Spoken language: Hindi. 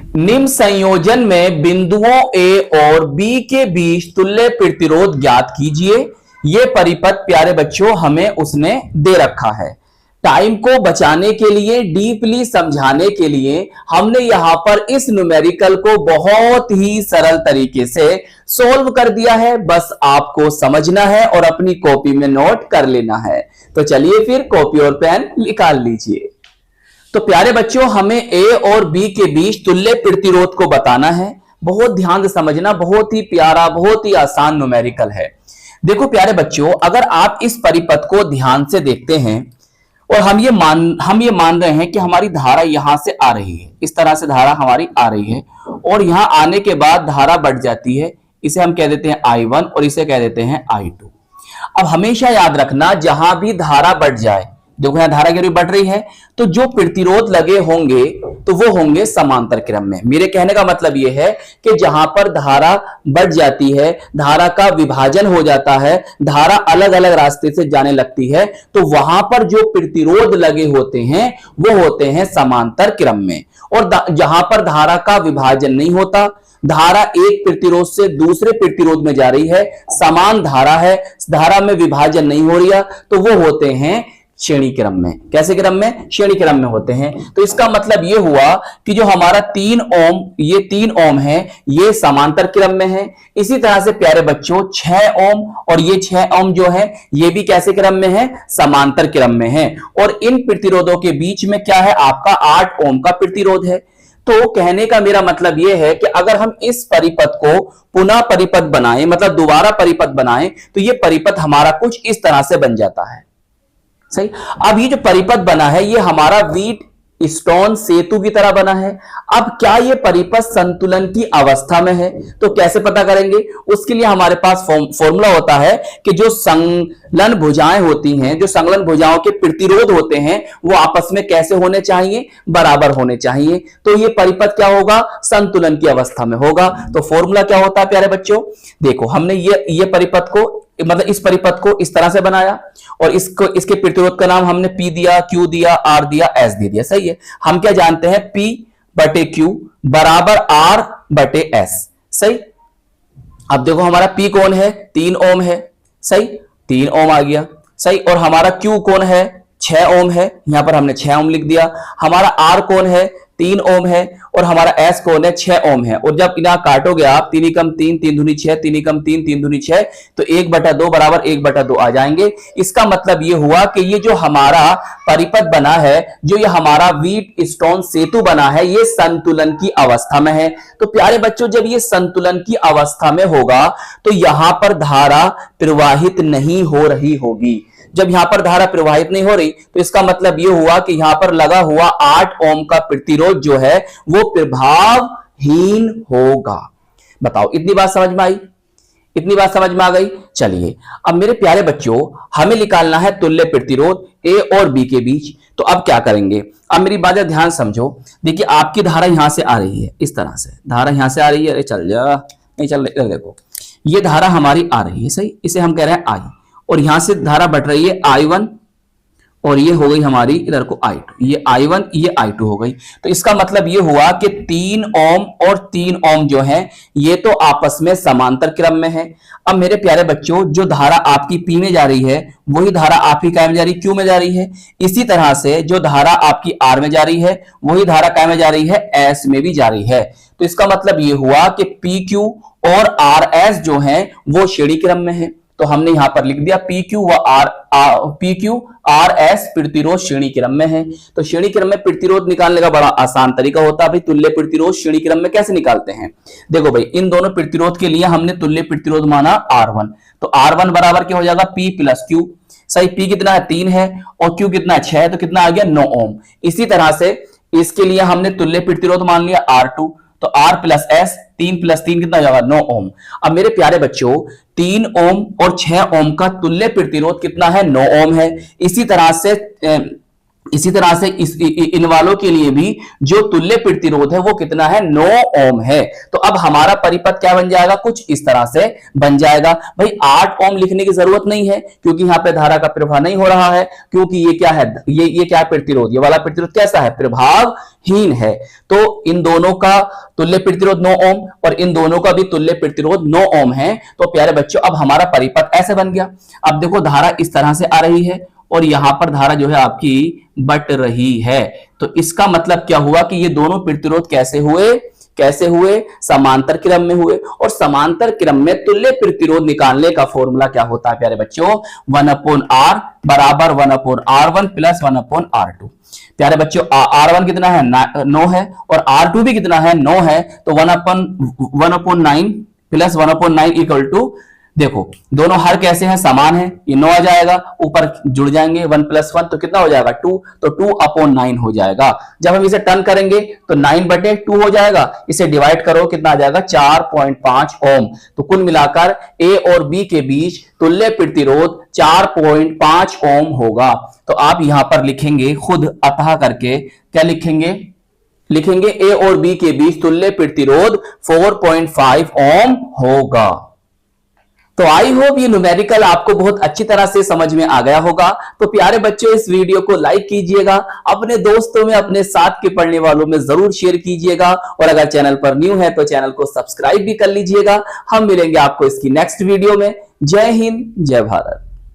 निम्न संयोजन में बिंदुओं ए और बी के बीच तुल्य प्रतिरोध ज्ञात कीजिए। यह परिपथ प्यारे बच्चों हमें उसने दे रखा है। टाइम को बचाने के लिए, डीपली समझाने के लिए हमने यहां पर इस न्यूमेरिकल को बहुत ही सरल तरीके से सोल्व कर दिया है। बस आपको समझना है और अपनी कॉपी में नोट कर लेना है। तो चलिए फिर कॉपी और पेन निकाल लीजिए। तो प्यारे बच्चों हमें ए और बी के बीच तुल्य प्रतिरोध को बताना है। बहुत ध्यान से समझना, बहुत ही प्यारा, बहुत ही आसान न्यूमेरिकल है। देखो प्यारे बच्चों, अगर आप इस परिपथ को ध्यान से देखते हैं और हम ये मान रहे हैं कि हमारी धारा यहां से आ रही है, इस तरह से धारा हमारी आ रही है और यहां आने के बाद धारा बढ़ जाती है। इसे हम कह देते हैं I1 और इसे कह देते हैं I2। अब हमेशा याद रखना, जहां भी धारा बढ़ जाए, देखो यहां धारा की बढ़ रही है तो जो प्रतिरोध लगे होंगे तो वो होंगे समांतर क्रम में। मेरे कहने का मतलब ये है कि जहां पर धारा बढ़ जाती है, धारा का विभाजन हो जाता है, धारा अलग अलग रास्ते से जाने लगती है, तो वहां पर जो प्रतिरोध लगे होते हैं वो होते हैं समांतर क्रम में। और जहां पर धारा का विभाजन नहीं होता, धारा एक प्रतिरोध से दूसरे प्रतिरोध में जा रही है, समान धारा है, धारा में विभाजन नहीं हो रहा, तो वो होते हैं श्रेणी क्रम में। कैसे क्रम में? श्रेणी क्रम में होते हैं। तो इसका मतलब यह हुआ कि जो हमारा 3 ओम, ये 3 ओम है, ये समांतर क्रम में है। इसी तरह से प्यारे बच्चों 6 ओम और ये 6 ओम जो है ये भी कैसे क्रम में है? समांतर क्रम में है। और इन प्रतिरोधों के बीच में क्या है? आपका 8 ओम का प्रतिरोध है। तो कहने का मेरा मतलब यह है कि अगर हम इस परिपथ को पुनः परिपथ बनाएं, मतलब दोबारा परिपथ बनाएं, तो यह परिपथ हमारा कुछ इस तरह से बन जाता है। सही। अब ये जो परिपथ बना है ये हमारा व्हीट स्टोन सेतु की तरह बना है। अब क्या ये परिपथ संतुलन की अवस्था में है? तो कैसे पता करेंगे? उसके लिए हमारे पास फॉर्मूला होता है कि जो संलग्न भुजाएं होती हैं, जो संलग्न भुजाओं के प्रतिरोध होते हैं, वो आपस में कैसे होने चाहिए? बराबर होने चाहिए। तो ये परिपथ क्या होगा? संतुलन की अवस्था में होगा। तो फॉर्मूला क्या होता है प्यारे बच्चों? देखो हमने ये परिपथ को, मतलब इस परिपथ को इस तरह से बनाया और इसके प्रतिरोध का नाम हमने P दिया, Q दिया, R दिया, S दे दिया। सही है। हम क्या जानते हैं? P बटे Q बराबर R बटे S। सही। अब देखो हमारा P कौन है? 3 ओम है। सही, 3 ओम आ गया। सही। और हमारा Q कौन है? 6 ओम है। यहां पर हमने 6 ओम लिख दिया। हमारा R कौन है? 3 ओम है। और हमारा S कौन है? 6 ओम है। और जब इन्हें काटोगे आप, 3 कम 3, 3 दूनी 6, 3 कम 3, 3 दूनी 6, तो 1/2 बराबर 1/2 आ जाएंगे। इसका मतलब ये हुआ कि ये जो हमारा परिपथ बना है, जो ये हमारा व्हीट स्टोन सेतु बना है, ये संतुलन की अवस्था में है। तो प्यारे बच्चों जब ये संतुलन की अवस्था में होगा तो यहां पर धारा प्रवाहित नहीं हो रही होगी। जब यहां पर धारा प्रवाहित नहीं हो रही तो इसका मतलब यह हुआ कि यहां पर लगा हुआ 8 ओम का प्रतिरोध जो है वो प्रभावहीन होगा। बताओ, इतनी बात समझ में आई? इतनी बात समझ में आ गई? चलिए अब मेरे प्यारे बच्चों हमें निकालना है तुल्य प्रतिरोध ए और बी के बीच। तो अब क्या करेंगे? अब मेरी बात ध्यान समझो। देखिए आपकी धारा यहां से आ रही है, इस तरह से धारा यहां से आ रही है। अरे चल जा, नहीं चल रही। देखो ये धारा हमारी आ रही है। सही, इसे हम कह रहे हैं आई। और यहां से धारा बढ़ रही है I1 और ये हो गई हमारी इधर को I2। ये I1, ये I2 हो गई। तो इसका मतलब ये हुआ कि 3 ओम और 3 ओम जो है ये तो आपस में समांतर क्रम में है। अब मेरे प्यारे बच्चों जो धारा आपकी P में जा रही है वही धारा आपकी काय में जा रही है? Q में जा रही है। इसी तरह से जो धारा आपकी R में जा रही है वही धारा काय में जा रही है? S में भी जा रही है। तो इसका मतलब ये हुआ कि PQ और RS जो है वो श्रेणी क्रम में है। तो हमने यहां पर लिख दिया PQ RS प्रतिरोध श्रेणी क्रम में है। तो श्रेणी क्रम में प्रतिरोध निकालने का बड़ा आसान तरीका होता है भाई। तुल्य प्रतिरोध श्रेणी क्रम में कैसे निकालते हैं? देखो भाई, इन दोनों प्रतिरोध के लिए हमने तुल्य प्रतिरोध माना R1। तो R1 बराबर क्या हो जाएगा? P plus Q। सही, P कितना है? 3 है और Q कितना है? 6 है। तो कितना आ गया? 9 ओम। इसी तरह से इसके लिए हमने तुल्य प्रतिरोध मान लिया R2। तो R प्लस S, 3 प्लस 3 कितना हो जाएगा? 9 ओम। अब मेरे प्यारे बच्चों 3 ओम और 6 ओम का तुल्य प्रतिरोध कितना है? 9 ओम है। इसी तरह से इसी तरह से इन वालों के लिए भी जो तुल्य प्रतिरोध है वो कितना है, 9 ओम है। तो अब हमारा परिपथ क्या बन जाएगा, कुछ इस तरह से बन जाएगा। भाई 8 ओम लिखने की जरूरत नहीं है क्योंकि यहां पे धारा का प्रवाह नहीं हो रहा है, क्योंकि ये क्या है, ये क्या प्रतिरोध, ये वाला प्रतिरोध कैसा है, प्रभावहीन है। तो इन दोनों का तुल्य प्रतिरोध 9 ओम और इन दोनों का भी तुल्य प्रतिरोध 9 ओम है। तो प्यारे बच्चों अब हमारा परिपथ ऐसे बन गया। अब देखो धारा इस तरह से आ रही है और यहां पर धारा जो है आपकी बट रही है। तो इसका मतलब क्या हुआ कि ये दोनों प्रतिरोध कैसे हुए, समांतर क्रम में हुए। और समांतर क्रम में तुल्य प्रतिरोध निकालने का फॉर्मूला क्या होता है प्यारे बच्चों, 1/r बराबर 1/r1 प्लस 1/r2। प्यारे बच्चों R1 कितना है, 9 है, और R2 भी कितना है, 9 है। तो 1/9 प्लस 1/9 इक्वल टू, देखो दोनों हर कैसे हैं, समान है, ये 9 आ जाएगा, ऊपर जुड़ जाएंगे 1 + 1 तो कितना हो जाएगा 2, तो 2/9 हो जाएगा। जब हम इसे टर्न करेंगे तो 9/2 हो जाएगा, इसे डिवाइड करो कितना आ जाएगा 4.5 ओम। तो कुल मिलाकर ए और बी के बीच तुल्य प्रतिरोध 4.5 ओम होगा। तो आप यहां पर लिखेंगे खुद अतः करके, क्या लिखेंगे ए और बी के बीच तुल्य प्रतिरोध 4.5 ओम होगा। तो आई होप ये न्यूमेरिकल आपको बहुत अच्छी तरह से समझ में आ गया होगा। तो प्यारे बच्चों इस वीडियो को लाइक कीजिएगा, अपने दोस्तों में, अपने साथ के पढ़ने वालों में जरूर शेयर कीजिएगा, और अगर चैनल पर न्यू है तो चैनल को सब्सक्राइब भी कर लीजिएगा। हम मिलेंगे आपको इसकी नेक्स्ट वीडियो में। जय हिंद, जय भारत।